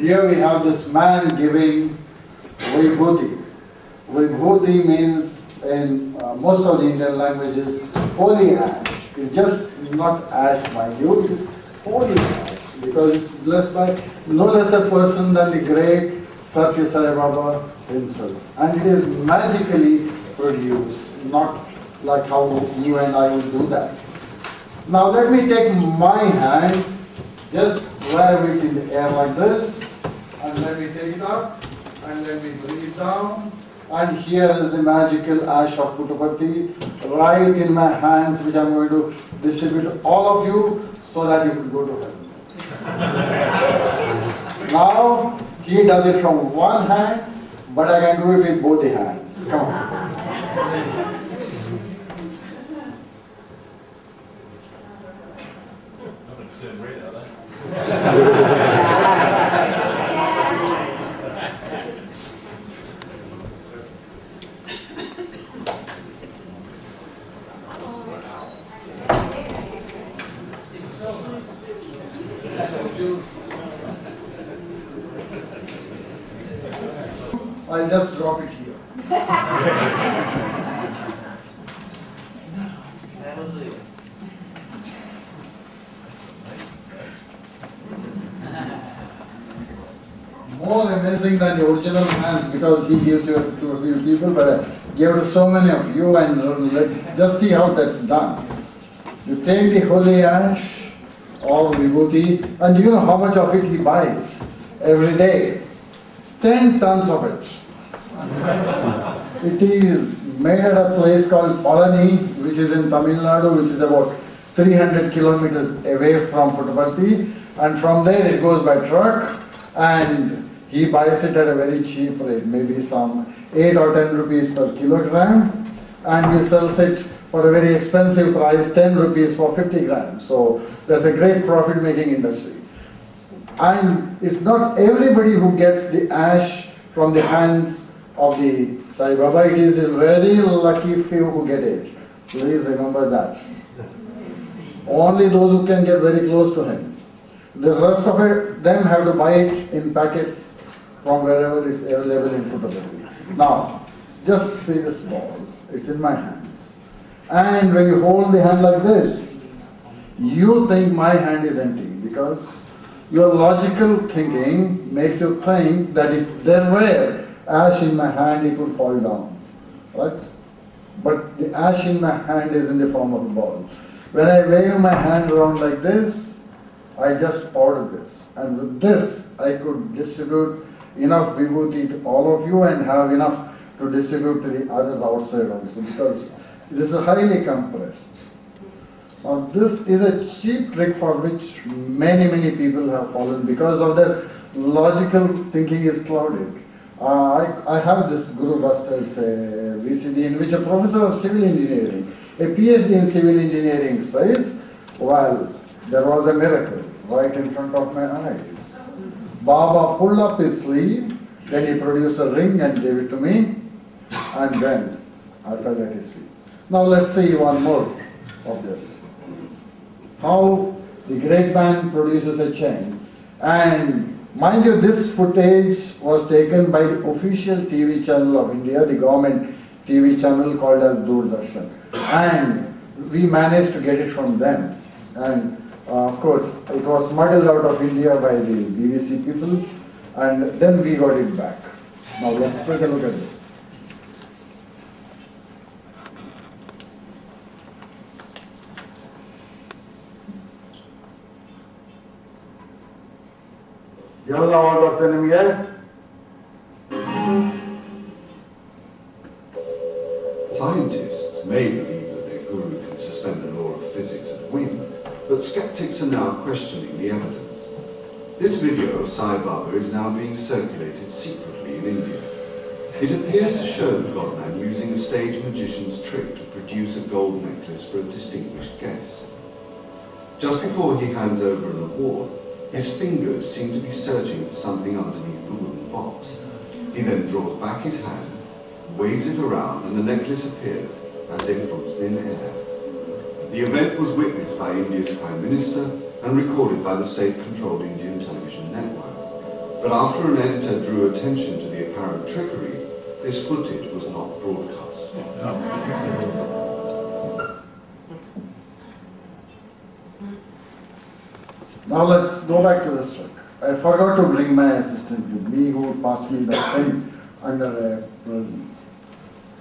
Here we have this man giving vibhuti. Vibhuti means in most of the Indian languages holy ash. It's just not ash, mind you, it is holy ash because it's blessed by no less a person than the great Satya Sai Baba himself. And it is magically produced, not like how you and I would do that. Now let me take my hand, just wave it in the air like this, and let me take it up, and let me bring it down. And here is the magical ash of Puttaparthi right in my hands, which I'm going to distribute to all of you so that you can go to heaven. Now, he does it from one hand, but I can do it with both the hands. Come on. I'll just drop it here. More amazing than the original hands because he gives it to a few people, but I gave it to so many of you, and let's just see how that's done. You take the holy ash or vibhuti, and you know how much of it he buys every day? 10 tons of it. It is made at a place called Palani, which is in Tamil Nadu, which is about 300 kilometers away from Puttaparthi, and from there it goes by truck, and he buys it at a very cheap rate, maybe some 8 or 10 rupees per kilogram, and he sells it for a very expensive price, 10 rupees for 50 grams. So that's a great profit-making industry. And it's not everybody who gets the ash from the hands of the Sai Baba. It is the very lucky few who get it. Please remember that. Only those who can get very close to him. The rest of them have to buy it in packets from wherever is available in Puttaparthi. Now, just see this ball. It's in my hands. And when you hold the hand like this, you think my hand is empty because your logical thinking makes you think that if there were ash in my hand, it would fall down, right? But the ash in my hand is in the form of a ball. When I wave my hand around like this, I just powder this. And with this, I could distribute enough vibhuti to all of you and have enough to distribute to the others outside also, because this is highly compressed. Now, this is a cheap trick for which many people have fallen because of their logical thinking is clouded. I have this Guru Buster's VCD in which a professor of civil engineering, a PhD in civil engineering says, well, there was a miracle right in front of my eyes. Baba pulled up his sleeve, then he produced a ring and gave it to me, and then I fell at his feet. Now let's see one more of this. How the great man produces a chain. And mind you, this footage was taken by the official TV channel of India, the government TV channel called as Doordarshan. And we managed to get it from them. And of course, it was smuggled out of India by the BBC people, and then we got it back. Now let's take a look at this. Scientists may believe that their guru can suspend the law of physics at whim, but skeptics are now questioning the evidence. This video of Sai Baba is now being circulated secretly in India. It appears to show the Godmen using a stage magician's trick to produce a gold necklace for a distinguished guest. Just before he hands over an award, his fingers seem to be searching for something underneath the wooden box. He then draws back his hand, waves it around, and the necklace appears as if from thin air. The event was witnessed by India's Prime Minister and recorded by the state-controlled Indian television network. But after an editor drew attention to the apparent trickery, this footage was not broadcast. Now let's go back to this trick. I forgot to bring my assistant with me who passed me the pen under a prison.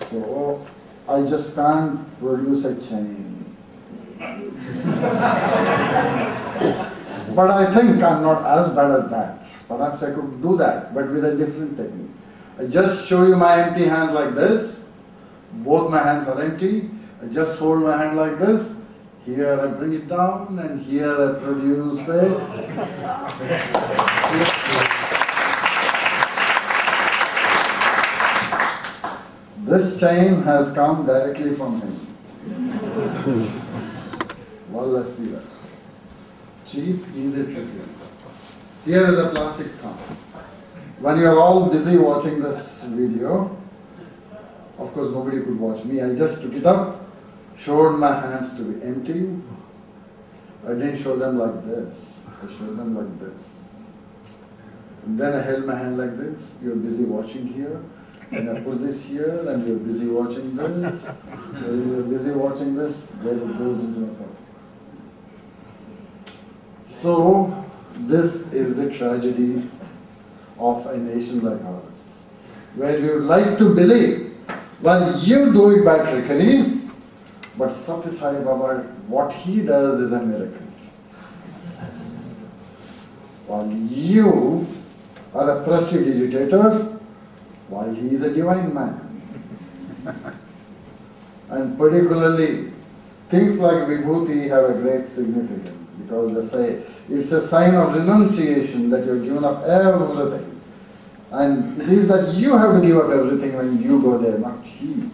So I just can't produce a chain. But I think I'm not as bad as that. Perhaps I could do that, but with a different technique. I just show you my empty hand like this. Both my hands are empty. I just hold my hand like this. Here I bring it down, and here I produce a... This chain has come directly from him. Well, let's see that. Cheap, easy trick. Here is a plastic cup. When you are all busy watching this video, of course nobody could watch me, I just took it up, showed my hands to be empty. I didn't show them like this, I showed them like this. And then I held my hand like this, you're busy watching here. And I put this here, and you're busy watching this. When you're busy watching this, then it goes into my pocket. So, this is the tragedy of a nation like ours, where you like to believe, well, you do it by trickery, but Satya Sai Baba, what he does is a miracle. While you are a prestidigitator, while he is a divine man. And particularly, things like Vibhuti have a great significance, because they say it's a sign of renunciation that you've given up everything. And it is that you have to give up everything when you go there, not he.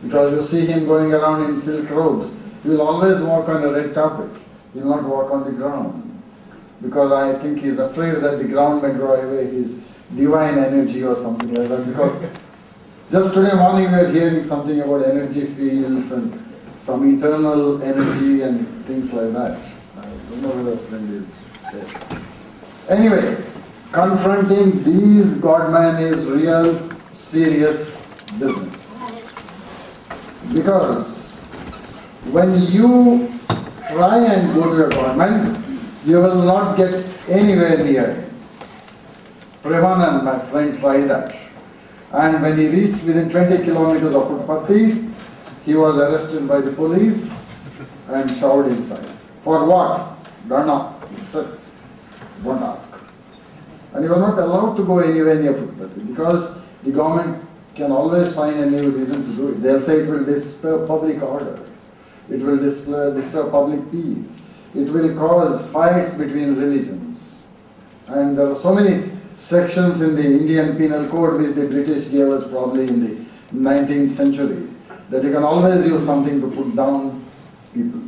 Because you see him going around in silk robes. He will always walk on a red carpet. He will not walk on the ground. Because I think he's afraid that the ground may draw away his divine energy or something like that. Because just today morning we were hearing something about energy fields and some internal energy and things like that. I don't know whether a friend is there. Anyway, confronting these Godmen is real serious business. Because when you try and go to a Godman, you will not get anywhere near him. Premanand, my friend, tried that. And when he reached within 20 kilometers of Puttaparthi, he was arrested by the police and shoved inside. For what? Don't know. He said, won't ask. And he was not allowed to go anywhere near Puttaparthi because the government can always find a new reason to do it. They'll say it will disturb public order. It will disturb public peace. It will cause fights between religions. And there are so many sections in the Indian Penal Code which the British gave us probably in the 19th century, that you can always use something to put down people.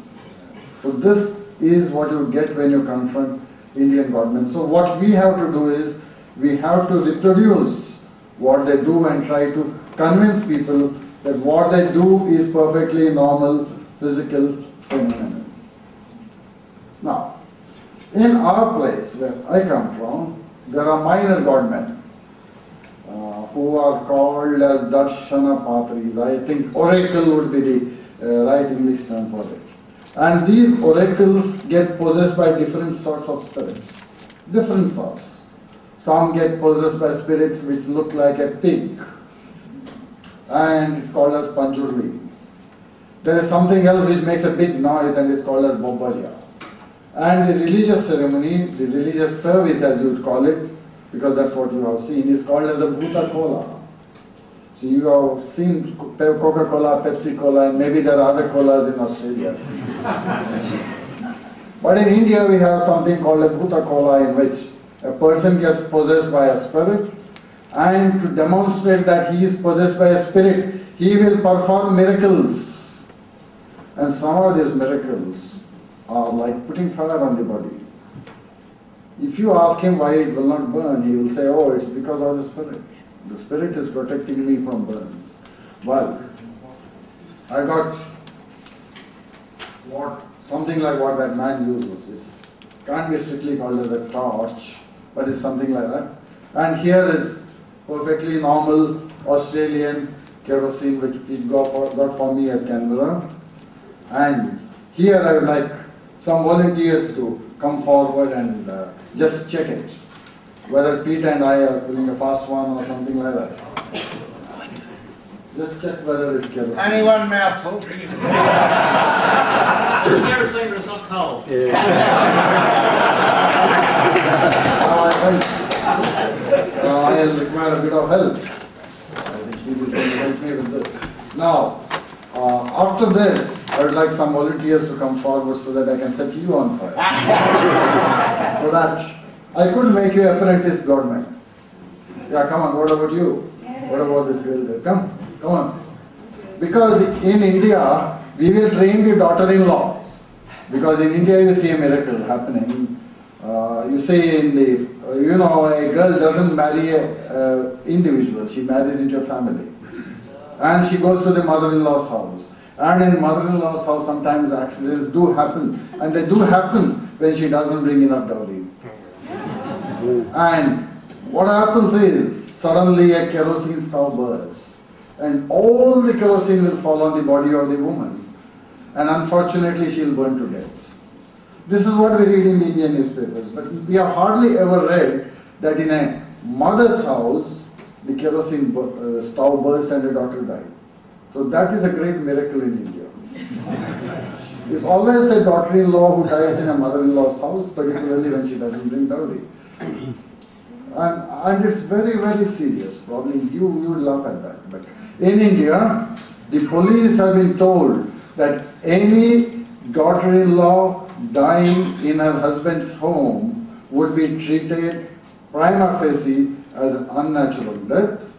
So this is what you get when you confront Indian government. So what we have to do is, we have to reproduce what they do and try to convince people that what they do is perfectly normal physical phenomenon. Now, in our place where I come from, there are minor godmen who are called as Darshana Patris. I think oracle would be the right English term for it. And these oracles get possessed by different sorts of spirits. Different sorts. Some get possessed by spirits which look like a pig, and it's called as Panjurli. There is something else which makes a big noise and is called as Bobbarya. And the religious ceremony, the religious service as you would call it, because that's what you have seen, is called as a Bhuta Cola. So you have seen Coca-Cola, Pepsi-Cola, and maybe there are other colas in Australia. But in India we have something called a Bhuta Cola, in which a person gets possessed by a spirit, and to demonstrate that he is possessed by a spirit, he will perform miracles. And some of these miracles are like putting fire on the body. If you ask him why it will not burn, he will say, oh, it's because of the spirit. The spirit is protecting me from burns. Well, I got something like what that man uses. It can't be strictly called as a torch, but it's something like that. And here is perfectly normal Australian kerosene which it got for me at Canberra. And here I would like some volunteers to come forward and just check it, whether Pete and I are pulling a fast one or something like that. Just check whether it's kerosene. Only one mouthful. It's kerosene, but it's not coal. I'll require a bit of help. I think he will help me with this. Now, after this, I would like some volunteers to come forward so that I can set you on fire. So that I could make you apprentice Godmen. Yeah, come on, what about you? What about this girl there? Come on. Because in India, we will train the daughter-in-law. Because in India, you see a miracle happening. You say a girl doesn't marry an individual, she marries into a family. And she goes to the mother-in-law's house. And in mother-in-law's house, sometimes accidents do happen. And they do happen when she doesn't bring enough dowry. And what happens is, suddenly a kerosene stove bursts. And all the kerosene will fall on the body of the woman. And unfortunately, she'll burn to death. This is what we read in the Indian newspapers. But we have hardly ever read that in a mother's house, the kerosene stove burst and a daughter died. So that is a great miracle in India. It's always a daughter-in-law who dies in a mother-in-law's house, particularly when she doesn't bring dowry. And it's very, very serious. Probably you would laugh at that. But in India, the police have been told that any daughter-in-law dying in her husband's home would be treated prima facie as an unnatural death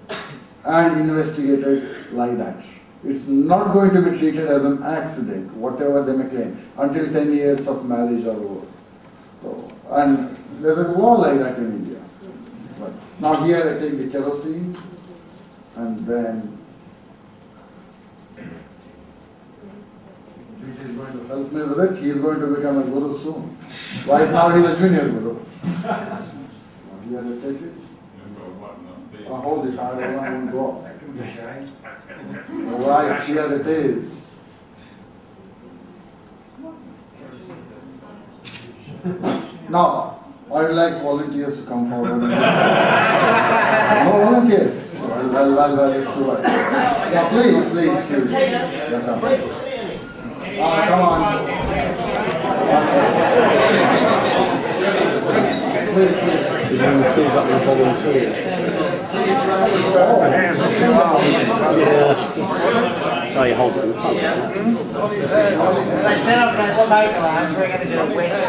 and investigated like that. It's not going to be treated as an accident, whatever they may claim, until 10 years of marriage are over. So, and there's a law like that in India. But now here I take the kerosene and then Pete is going to help me with it. He is going to become a guru soon. Right now he is a junior guru. Here I take it. Hold it, I won't go off. That can be changed. Right, here it is. Now, I would like volunteers to come forward. No volunteers? Well, let's do it. Yeah, please, please. Yeah, come. Come on. Please. He's going to freeze up your volunteers. So you hold it in the pub. They set up that smoke alarm, we're going to do a wedding.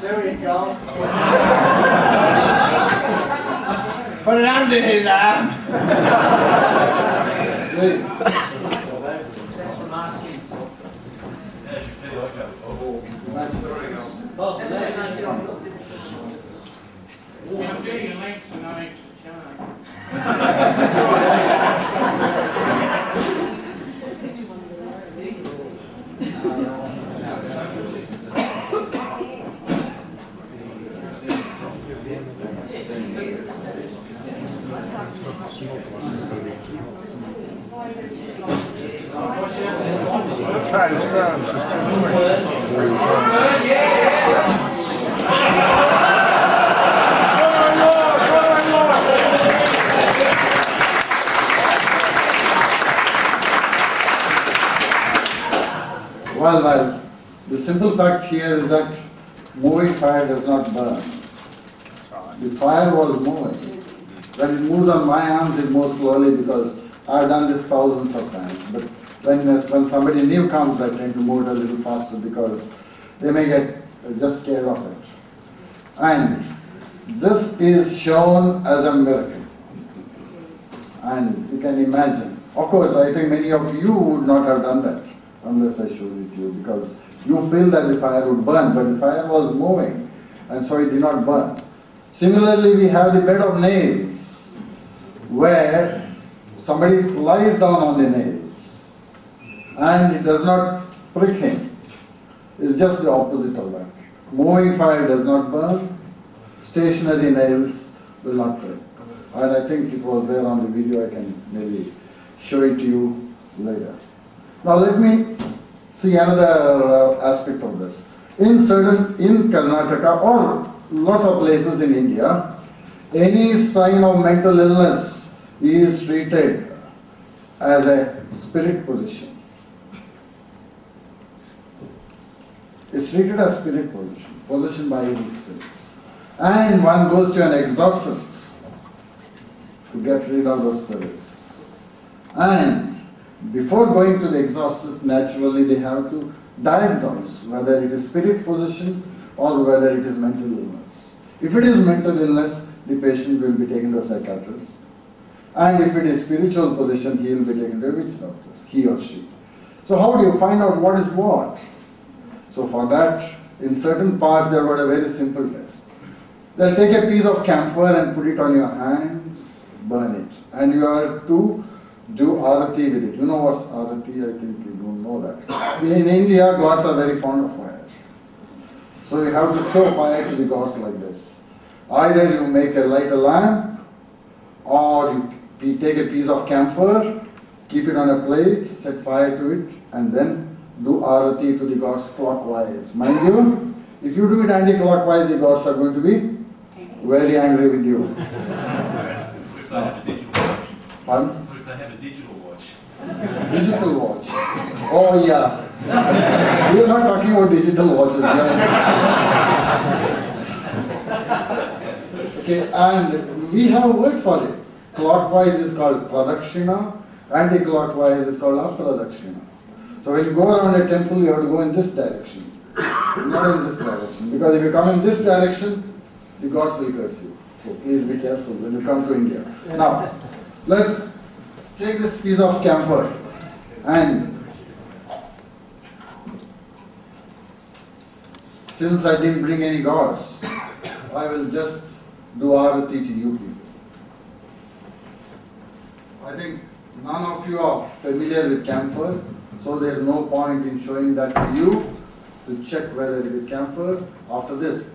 Sorry, John. Put it under his arm. Please. I'm getting a link for no extra charge. Well, the simple fact here is that moving fire does not burn. The fire was moving. When it moves on my arms, it moves slowly because I've done this thousands of times. But when somebody new comes, I tend to move it a little faster because they may get just scared of it. And this is shown as a miracle. And you can imagine. Of course, I think many of you would not have done that unless I showed it to you, because you feel that the fire would burn, but the fire was moving, and so it did not burn. Similarly, we have the bed of nails, where somebody lies down on the nails, and it does not prick him. It's just the opposite of that. Moving fire does not burn, stationary nails will not prick. And I think it was there on the video, I can maybe show it to you later. Now let me see another aspect of this. In Karnataka or lots of places in India, any sign of mental illness is treated as a spirit possession. It's treated as spirit possession by evil spirits. And one goes to an exorcist to get rid of those spirits. And before going to the exorcist, naturally they have to diagnose whether it is spirit possession or whether it is mental illness. If it is mental illness, the patient will be taken to a psychiatrist. And if it is spiritual possession, he will be taken to a witch doctor, he or she. So how do you find out what is what? So for that, in certain parts they have got a very simple test. They'll take a piece of camphor and put it on your hands, burn it. And you are to do arati with it. You know what's arati? I think you don't know that. In India, gods are very fond of fire. So you have to show fire to the gods like this. Either you light a lamp, or you take a piece of camphor, keep it on a plate, set fire to it, and then do arati to the gods clockwise. Mind you, if you do it anti-clockwise, the gods are going to be very angry with you. What if they have a digital watch? Pardon? What if they have a digital watch? Digital watch. Oh yeah. We are not talking about digital watches. Okay, and we have a word for it. Clockwise is called pradakshina, anti-clockwise is called apradakshina. So when you go around a temple, you have to go in this direction, not in this direction. Because if you come in this direction, the gods will curse you. So please be careful when you come to India. Now, let's take this piece of camphor and since I didn't bring any gods, I will just do arati to you people. I think none of you are familiar with camphor, so there is no point in showing that to you to check whether it is camphor. After this,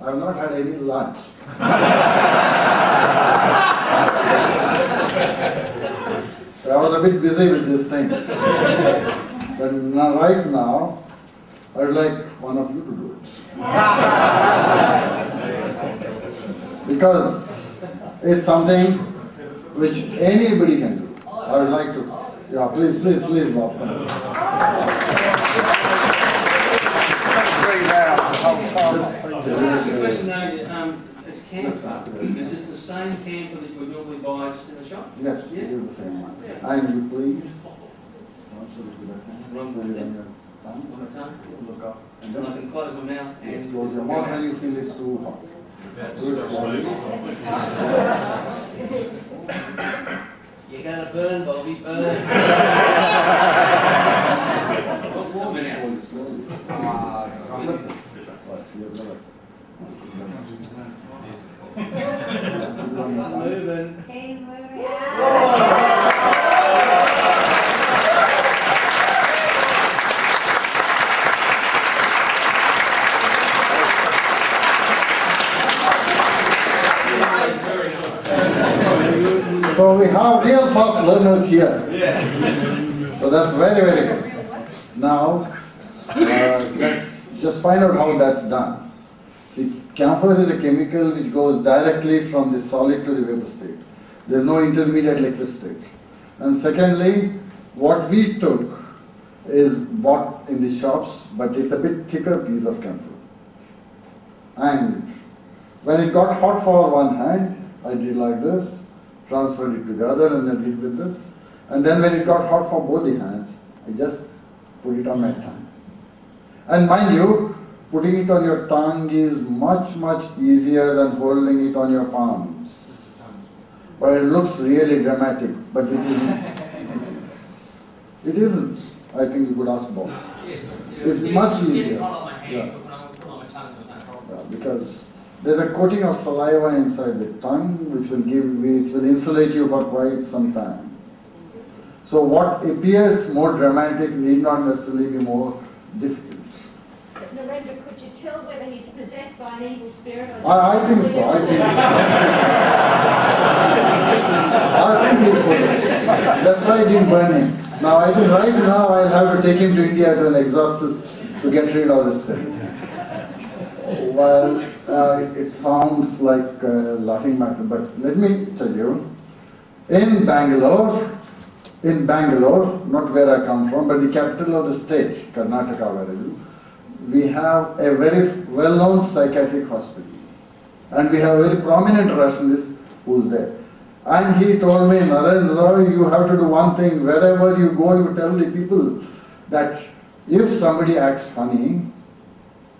I have not had any lunch. I was a bit busy with these things. But now, right now, I would like one of you to do it. Because it's something which anybody can do. I would like to. Yeah, please, Bob. Question now, it's camphor. Is this the same camphor that you would normally buy just in the shop? Yes, it is the same one. And you please. On the tongue. Look up. And And I then can close my mouth yes, and close your mouth when you feel it's too hot. Do it slowly. You're gonna burn, Bobby, burn. What's warm in it? Slowly. Moving. Hey, where we at? So we have real fast learners here. So that's very, very good. Now, let's just find out how that's done. See, camphor is a chemical which goes directly from the solid to the vapor state. There's no intermediate liquid state. And secondly, what we took is bought in the shops, but it's a bit thicker piece of camphor. And when it got hot for one hand, I did like this, transferred it to the other, and then did with this. And then when it got hot for both the hands, I just put it on my tongue. And mind you, putting it on your tongue is much, much easier than holding it on your palms. But it looks really dramatic, but it isn't. It isn't. I think you could ask Bob. Yes. It's much easier. Hold on my hands, Yeah. but when I put on my tongue, there's no problem. Because There's a coating of saliva inside the tongue which will insulate you for quite some time. So what appears more dramatic need not necessarily be more difficult. But Narendra, could you tell whether he's possessed by an evil spirit or I think so. I think he's possessed. That's why I didn't burn him. Now I think right now I'll have to take him to India to an exorcist to get rid of his things. Well, it sounds like a laughing matter, but let me tell you, in Bangalore, not where I come from, but the capital of the state, Karnataka, where I do, we have a very well-known psychiatric hospital. And we have a very prominent rationalist who's there. And he told me, Narendra, you have to do one thing. Wherever you go, you tell the people that if somebody acts funny,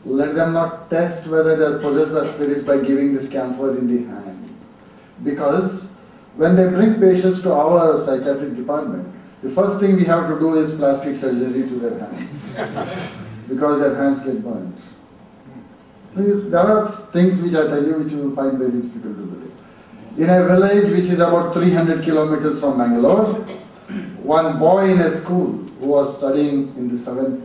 let them not test whether they're possessed by spirits by giving this camphor in the hand. Because when they bring patients to our psychiatric department, the first thing we have to do is plastic surgery to their hands. Because their hands get burnt. There are things which I tell you which you will find very difficult to believe. In a village which is about 300 kilometers from Bangalore, one boy in a school who was studying in the 7th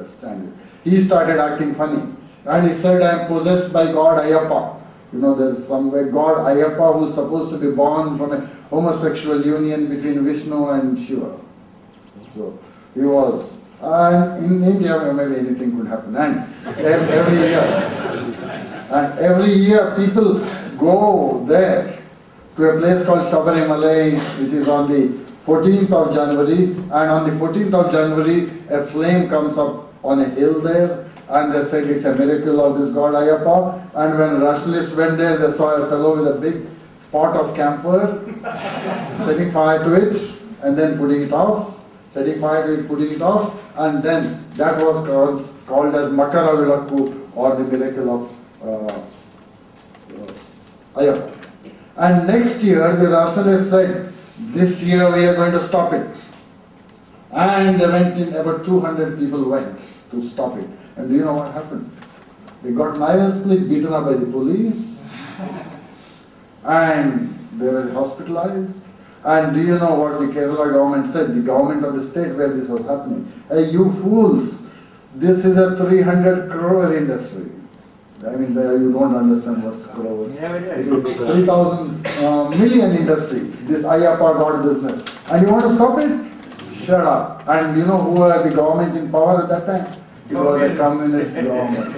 standard, he started acting funny. And he said, I am possessed by God Ayyappa. You know, there is somewhere God Ayyappa who is supposed to be born from a homosexual union between Vishnu and Shiva. So he was. And in India, maybe anything could happen. And every year people go there to a place called Sabarimalai, which is on the 14th of January. And on the 14th of January, a flame comes up on a hill there. And they said it's a miracle of this God Ayyappa. And when rationalists went there, they saw a fellow with a big pot of camphor, setting fire to it, and then putting it off. Setting fire to it, putting it off, and then that was called as Makara Vilakku, or the miracle of Ayyappa. And next year, the rationalists said, this year we are going to stop it. And they went in, about 200 people went to stop it. And do you know what happened? They got nicely beaten up by the police, and they were hospitalized. And do you know what the Kerala government said? The government of the state where this was happening. Hey, you fools, this is a 300 crore industry. I mean, you don't understand what's crores. Yeah, we do. It is 3,000 million industry, this Ayyappa God business. And you want to stop it? Shut up. And you know who were the government in power at that time? It was a communist government.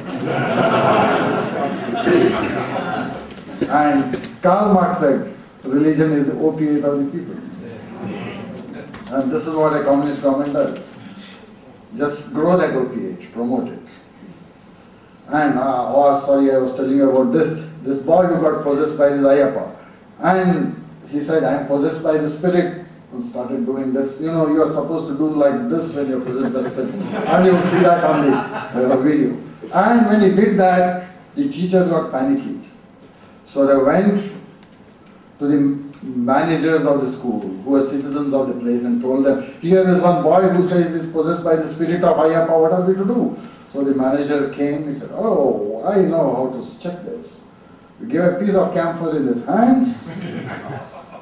And Karl Marx said, religion is the opiate of the people. And this is what a communist government does. Just grow that opiate, promote it. And, I was telling you about this boy who got possessed by this Ayyappa. And he said, I am possessed by the spirit. And started doing this. You know, you are supposed to do like this when you are possessed by the spirit. And you will see that on the video. And when he did that, the teachers got panicky. So they went to the managers of the school, who were citizens of the place, and told them, here is one boy who says he is possessed by the spirit of Ayyappa, what are we to do? So the manager came, he said, oh, I know how to check this. You give a piece of camphor in his hands,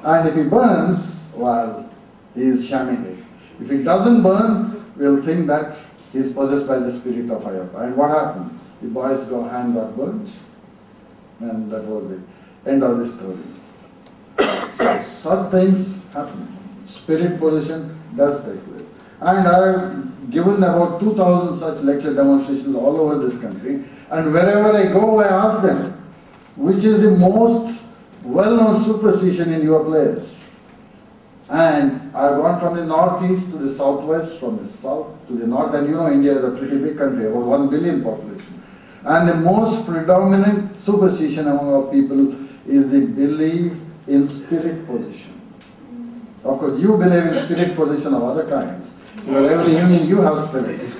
and if he burns, well, he is shamming it. If it doesn't burn, we'll think that he is possessed by the spirit of Ayyappa. And what happened? The boy's hand got burnt, and that was the end of the story. So such things happen. Spirit possession does take place. And I have given about 2,000 such lecture demonstrations all over this country. And wherever I go, I ask them, which is the most well-known superstition in your place? And I've gone from the northeast to the southwest, from the south to the north. And you know, India is a pretty big country, about 1 billion population. And the most predominant superstition among our people is the belief in spirit possession. Of course, you believe in spirit possession of other kinds. Because every evening you have spirits.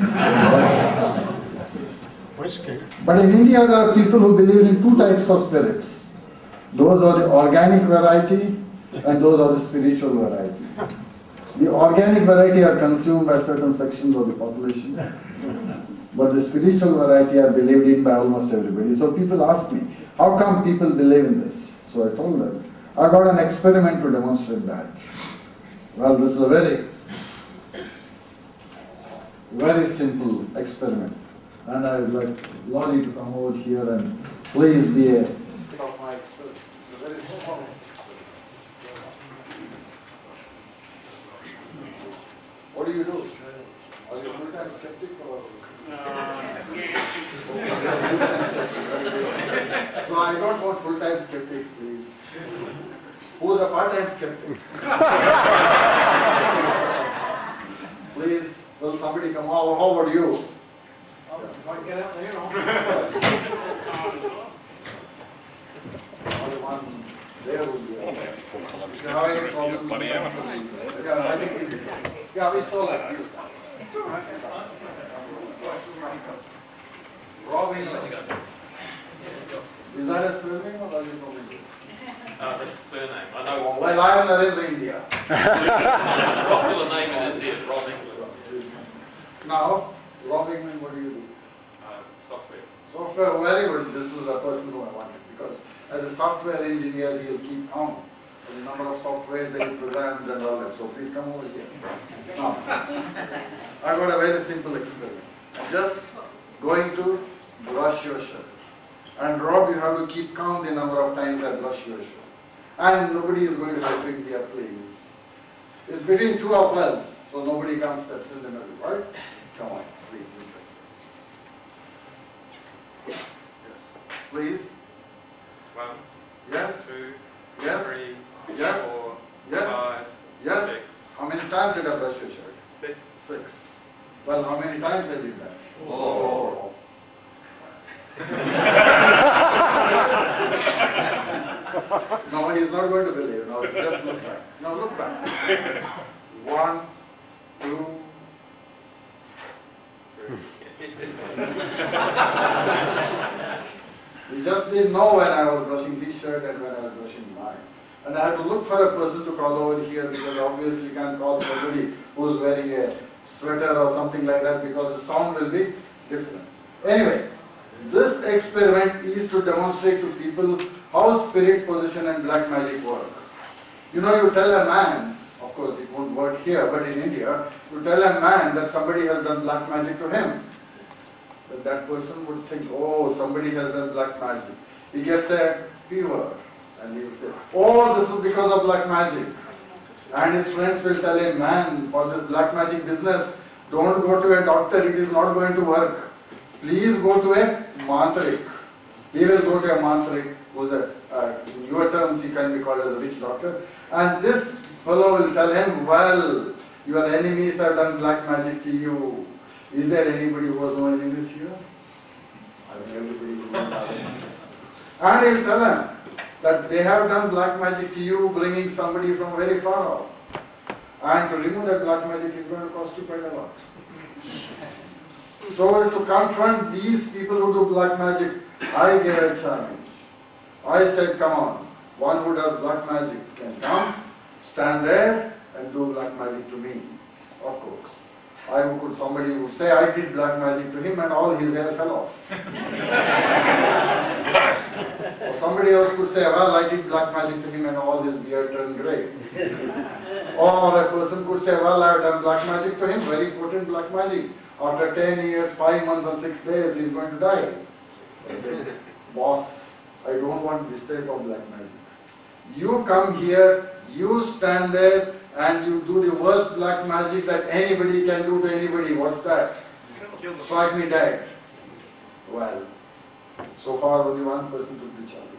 But in India, there are people who believe in two types of spirits. Those are the organic variety and those are the spiritual variety. The organic variety are consumed by certain sections of the population. But the spiritual variety are believed in by almost everybody. So people ask me, How come people believe in this? So I told them, I got an experiment to demonstrate that. Well, this is a very simple experiment. And I would like Lolly to come over here and please be a of my experiment. It's a very small experiment. What do you do? Are you a full-time skeptic or? So I don't want full-time skeptics, please. Who's a part-time skeptic? Please, will somebody come? How about you? Get out there, Only one there will be. If you have any problems, yeah, I think yeah, we saw that. It's all right. Robbing. Is that a surname or are you from India? That's a surname. I know it's Well, I am Narendra, India. it's a popular name in India, Rob England. Now, robbing, what do you do? Software. Software, very good. This is a person who I wanted because as a software engineer, he'll keep count of the number of softwares, the programs and all that. So please come over here. Now, I got a very simple experiment. I'm just going to brush your shirt. And Rob, you have to keep count the number of times I brush your shirt. And nobody is going to help him here, please. It's between two of us, so nobody comes steps in the middle, right? Come on, please. Yes. Please. 1, Yes. 2, Yes. 3, Yes. 4, Yes. 5, Yes. 6, How many times did I brush your shirt? 6. 6. Well, how many times I did that? 4. No, he's not going to believe. No, just look back. Now look back. 1, 2. You just didn't know when I was brushing this shirt and when I was brushing mine. And I had to look for a person to call over here because obviously you can't call somebody who's wearing a sweater or something like that because the sound will be different. Anyway, this experiment is to demonstrate to people how spirit possession and black magic work. You know, you tell a man, of course it won't work here, but in India, you tell a man that somebody has done black magic to him. But that person would think, oh, somebody has done black magic. He gets a fever and he'll say, oh, this is because of black magic. And his friends will tell him, man, for this black magic business, don't go to a doctor, it is not going to work. Please go to a mantrik. He will go to a mantrik, who's in your terms, he can be called as a witch doctor. And this fellow will tell him, well, your enemies have done black magic to you. Is there anybody who has no enemies here? I think everybody who knows how. And he'll tell him that they have done black magic to you, bringing somebody from very far off. And to remove that black magic is going to cost you quite a lot. So to confront these people who do black magic, I gave a challenge. I said, come on, one who does black magic can come, stand there and do black magic to me. Of course. Somebody would say I did black magic to him and all his hair fell off. Or somebody else could say, well, I did black magic to him and all his beard turned grey. Or a person could say, well, I have done black magic to him, very potent black magic. After 10 years, 5 months and 6 days, he is going to die. I said, boss, I don't want this type of black magic. You come here, you stand there, and you do the worst black magic that anybody can do to anybody. What's that? Strike me dead. Well, so far only one person took the challenge.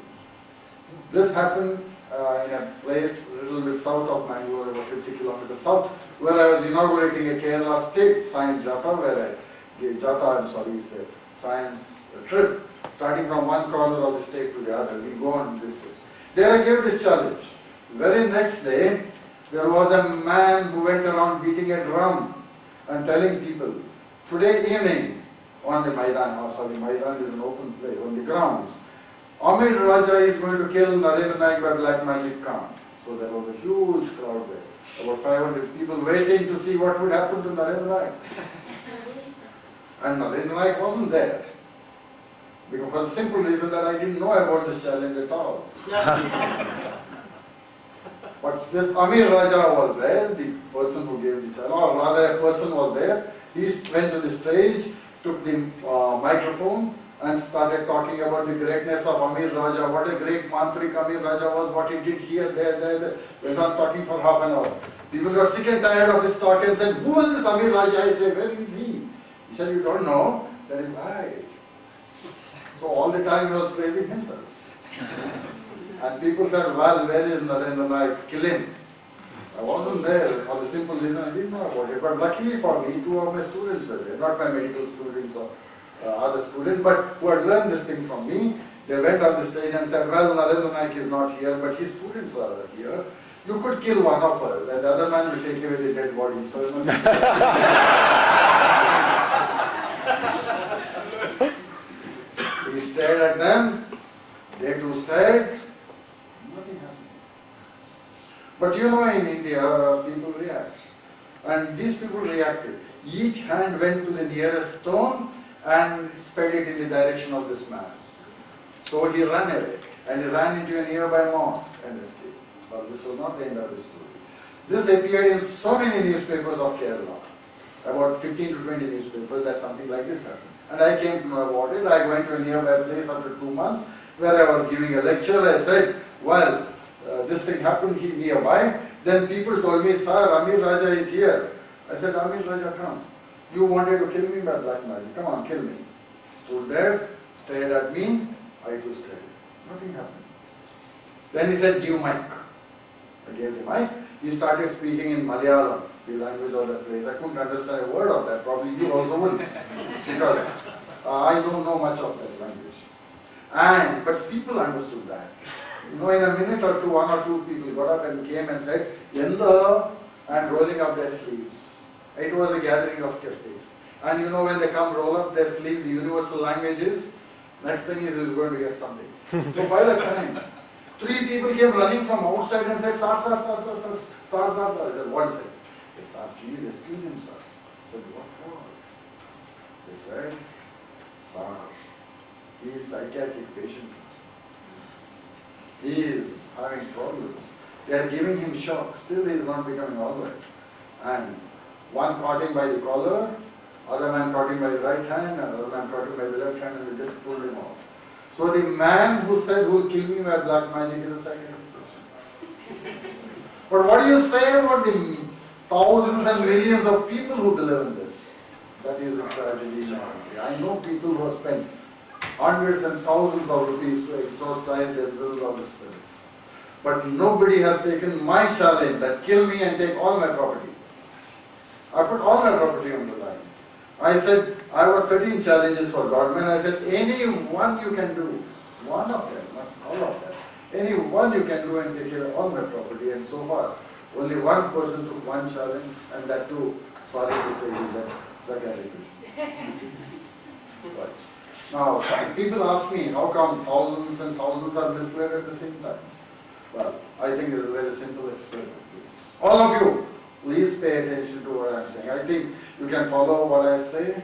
This happened in a place a little bit south of Mangalore, about 50 kilometers south, where I was inaugurating a Kerala State Science Jata, where it's a science trip, starting from one corner of the state to the other. We go on this place. There I gave this challenge. Very next day, there was a man who went around beating a drum and telling people, today evening, on the Maidan house, or the Maidan is an open place, on the grounds, Amid Raja is going to kill Narendra Nayak by black magic come. So there was a huge crowd there, about 500 people waiting to see what would happen to Narendra Nayak. And Narendra Nayak wasn't there. Because for the simple reason that I didn't know about this challenge at all. But this Amir Raja was there, the person who gave the challenge, or rather a person was there. He went to the stage, took the microphone and started talking about the greatness of Amir Raja, what a great mantrik Amir Raja was, what he did here, there. Went on talking for half an hour. People got sick and tired of his talk and said, who is this Amir Raja? I said, where is he? He said, you don't know? That is I. So all the time he was praising himself. And people said, well, where is Narendra Nayak? Kill him. I wasn't there for the simple reason I didn't know about it. But luckily for me, 2 of my students were there, not my medical students or other students, but who had learned this thing from me. They went on the stage and said, well, Narendra Nayak is not here, but his students are here. You could kill one of us, and the other man will take away the dead body. So we stared at them, they too stared, nothing happened. But you know, in India, people react. And these people reacted. Each hand went to the nearest stone and sped it in the direction of this man. So he ran away, and he ran into a nearby mosque and escaped. Well, this was not the end of the story. This appeared in so many newspapers of Kerala, about 15 to 20 newspapers, that something like this happened. And I came to know about it. I went to a nearby place after 2 months, where I was giving a lecture. I said, well, this thing happened here nearby. Then people told me, sir, Amir Raja is here. I said, Amir Raja, come. You wanted to kill me by black magic. Come on, kill me. Stood there, stared at me. I too stared. Nothing happened. Then he said, give mic. I gave the mic. He started speaking in Malayalam, the language of that place. I couldn't understand a word of that. Probably you also wouldn't. Because I don't know much of that language. But people understood that. You know, in a minute or two, 1 or 2 people got up and came and said, Yenda, and rolling up their sleeves. It was a gathering of skeptics. And you know, when they come roll up their sleeve, the universal languages, next thing is he's going to get something. So by the time, 3 people came running from outside and said, sir. I said, what is it? They said, sir, please excuse him, sir. I said, what for? They said, sir, he is psychiatric patient. He is having problems. They are giving him shock. Still he is not becoming all right. And one caught him by the collar, other man caught him by the right hand, another man caught him by the left hand, and they just pulled him off. So the man who said, who will kill me by black magic, is a psychiatric person. But what do you say about the thousands and millions of people who believe in this? That is a tragedy in our country. I know people who have spent hundreds and thousands of rupees to exorcise themselves of the spirits. But nobody has taken my challenge that kill me and take all my property. I put all my property on the line. I said, I got 13 challenges for Godmen. I said, any one you can do, one of them, not all of them. Any one you can do and take care of all my property. And so far, only one person took one challenge, and that too, sorry to say, is a psychiatric patient. Right. Now, people ask me, how come thousands and thousands are misled at the same time? Well, I think it is a very simple experiment. All of you, please pay attention to what I am saying. I think you can follow what I say,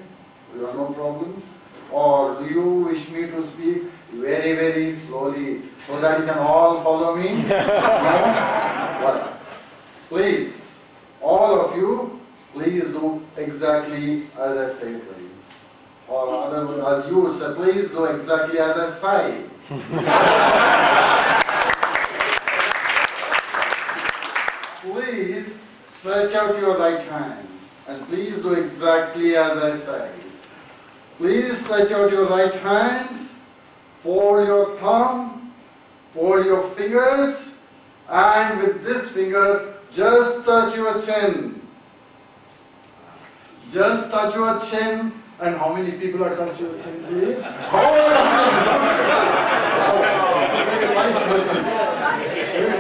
you have no problems. Or do you wish me to speak very, very slowly so that you can all follow me? No? Well, please, all of you, please do exactly as I say, please. Or other, as you say, please do exactly as I say. Please stretch out your right hands and please do exactly as I say. Please stretch out your right hands, fold your thumb, fold your fingers, and with this finger, just touch your chin. Just touch your chin. And how many people are touching your chin, please? Very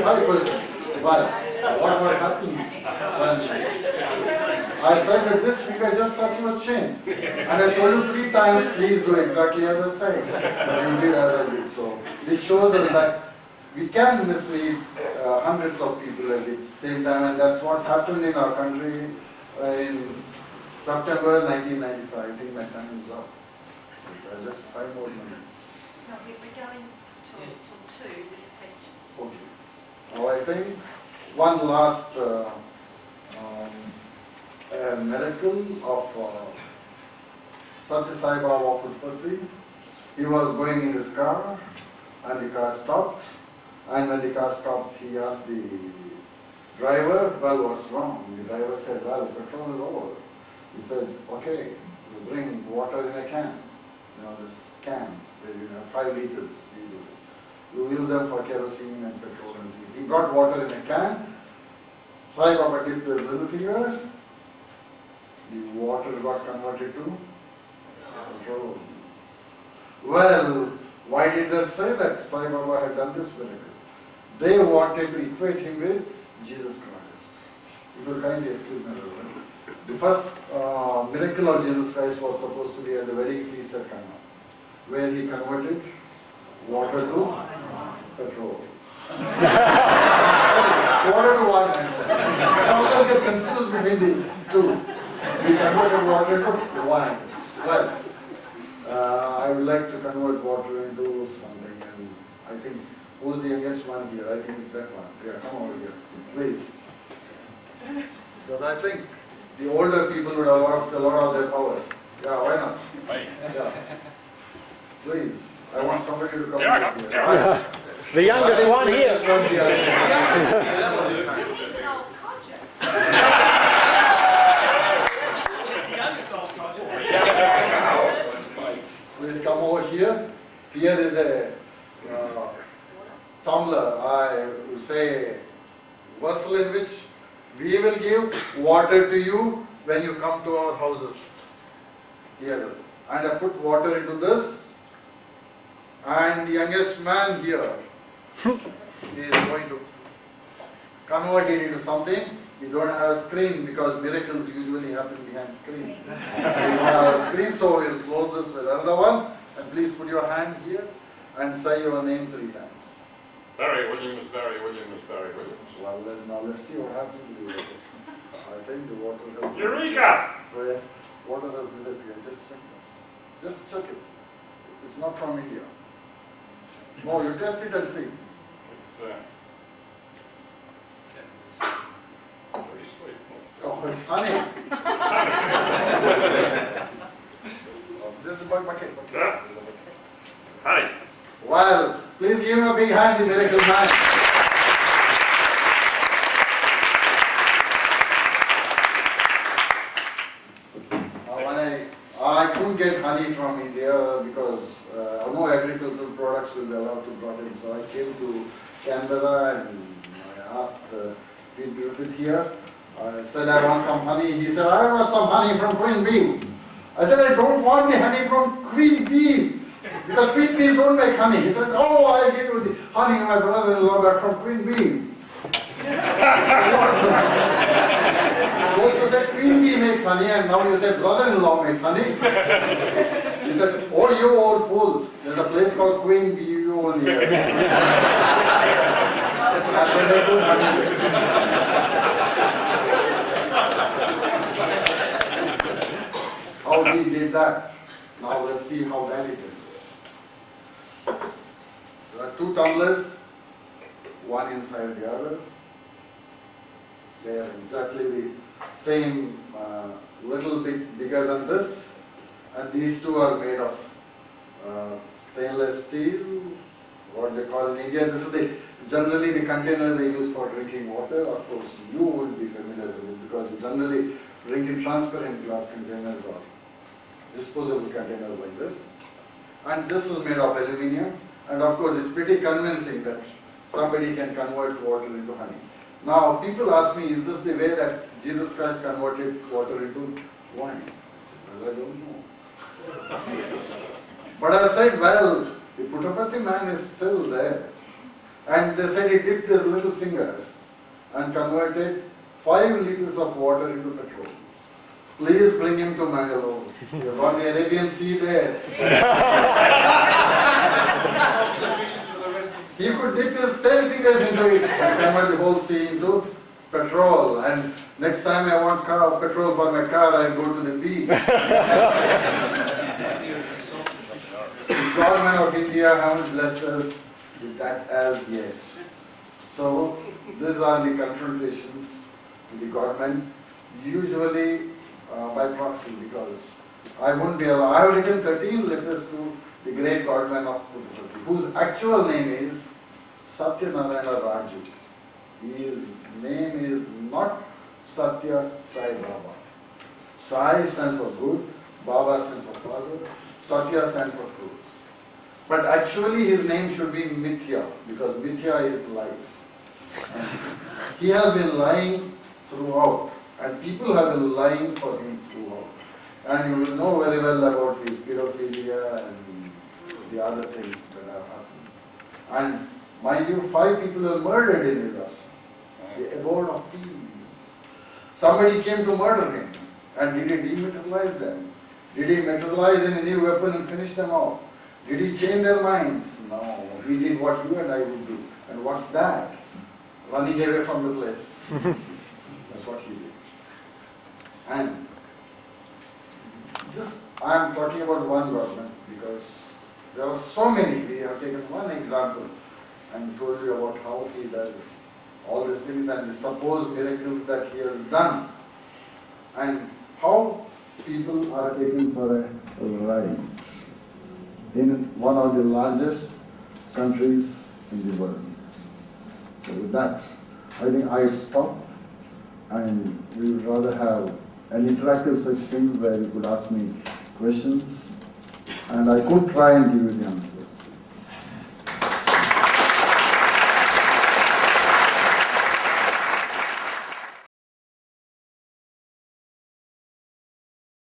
5%. But what happens when I said with this finger, just touch your chin. And I told you 3 times, please do exactly as I said. But you did as I did. So this shows us that we can mislead hundreds of people at the same time, and that's what happened in our country in September 1995. I think my time is up. Just 5 more minutes. No, we're going till 2 questions. Okay. Now I think one last miracle of Satya Sai Baba Pushpati. He was going in his car and the car stopped, and when the car stopped he asked the driver, well, what's wrong? The driver said, well, petrol is over. He said, okay, you bring water in a can. You know, these cans, where you have 5 liters. You use them for kerosene and petrol and tea. He brought water in a can. Sai Baba dipped his little finger. The water got converted to petrol. Well, why did they say that Sai Baba had done this miracle? They wanted to equate him with Jesus Christ. If you'll kindly excuse me, the first miracle of Jesus Christ was supposed to be at the wedding feast at Cana, where he converted water to petrol. Water to wine, I'm saying. I always get confused between the two. He converted water to wine. Well, I would like to convert water into something, and I think, who's the youngest one here? I think it's that one. Yeah, come over here, please. Because I think the older people would have lost a lot of their powers. Yeah, why not? Right. Yeah. Please, I want somebody to come There I over go, here. there I Right. The youngest one here. From the other. He's an old codger. Please come over here. Here is a tumbler, I would say, vessel in which we will give water to you when you come to our houses. Here. And I put water into this. And the youngest man here is going to convert it into something. We don't have a screen because miracles usually happen behind screen. We don't have a screen, so we'll close this with another one. And please put your hand here and say your name 3 times. Barry Williams, Barry Williams, Barry Williams. Well, now let's see what happens to the water. I think the water has Eureka! Oh, yes, water has disappeared. Just check this. Just check it. It's not from India. No, you test it and see. It's pretty sweet. Oh, it's honey. This is the bucket. Yeah. Honey. Well, please give him a big hand, the miracle man. I couldn't get honey from India because no agricultural products will be allowed to brought in. So I came to Canberra and I asked Pete Griffith here. I said I want some honey. He said I want some honey from Queen Bee. I said I don't want the honey from Queen Bee because Queen Bees don't make honey. He said, oh, I'll give you the honey my brother-in-law got from Queen Bee. Those who said Queen Bee makes honey and now you say brother-in-law makes honey. He said, oh, you old fool, there's a place called Queen Bee over here. And then they put honey there. How he did that. Now let's see how valid it is. There are 2 tumblers, one inside the other. They are exactly the same, little bit bigger than this. And these 2 are made of stainless steel, what they call in India. This is generally the container they use for drinking water. Of course, you will be familiar with it because you generally drink in transparent glass containers or disposable containers like this. And this is made of aluminium. And of course, it's pretty convincing that somebody can convert water into honey. Now, people ask me, is this the way that Jesus Christ converted water into wine? I said, well, I don't know. But I said, well, the Puttaparthi man is still there. And they said he dipped his little finger and converted 5 liters of water into petrol. Please bring him to Mangalore. You've got the Arabian Sea there. He could dip his 10 fingers into it and convert the whole sea into petrol. And next time I want petrol for my car, I go to the beach. India haven't blessed us with that as yet. So these are the confrontations to the Godmen, usually by proxy, because I won't be allowed. I have written 13 letters to the great Godman of Puttaparthi, whose actual name is Satyanarayana Raju. His name is not Satya Sai Baba. Sai stands for good, Baba stands for father, Satya stands for truth. But actually his name should be Mithya, because Mithya is lies. And he has been lying throughout, and people have been lying for him throughout. And you will know very well about his pedophilia and the other things that have happened. And mind you, 5 people were murdered in his ashram, the abode of peace. Somebody came to murder him, and did he dematerialize them? Did he materialize in a new weapon and finish them off? Did he change their minds? No. He did what you and I would do. And what's that? Running away from the place. That's what he did. And this, I am talking about one government because there are so many. We have taken one example and told you about how he does all these things and the supposed miracles that he has done. And how people are taken for a ride in one of the largest countries in the world. So with that, I think I stop, and we would rather have an interactive session where you could ask me questions and I could try and give you the answer.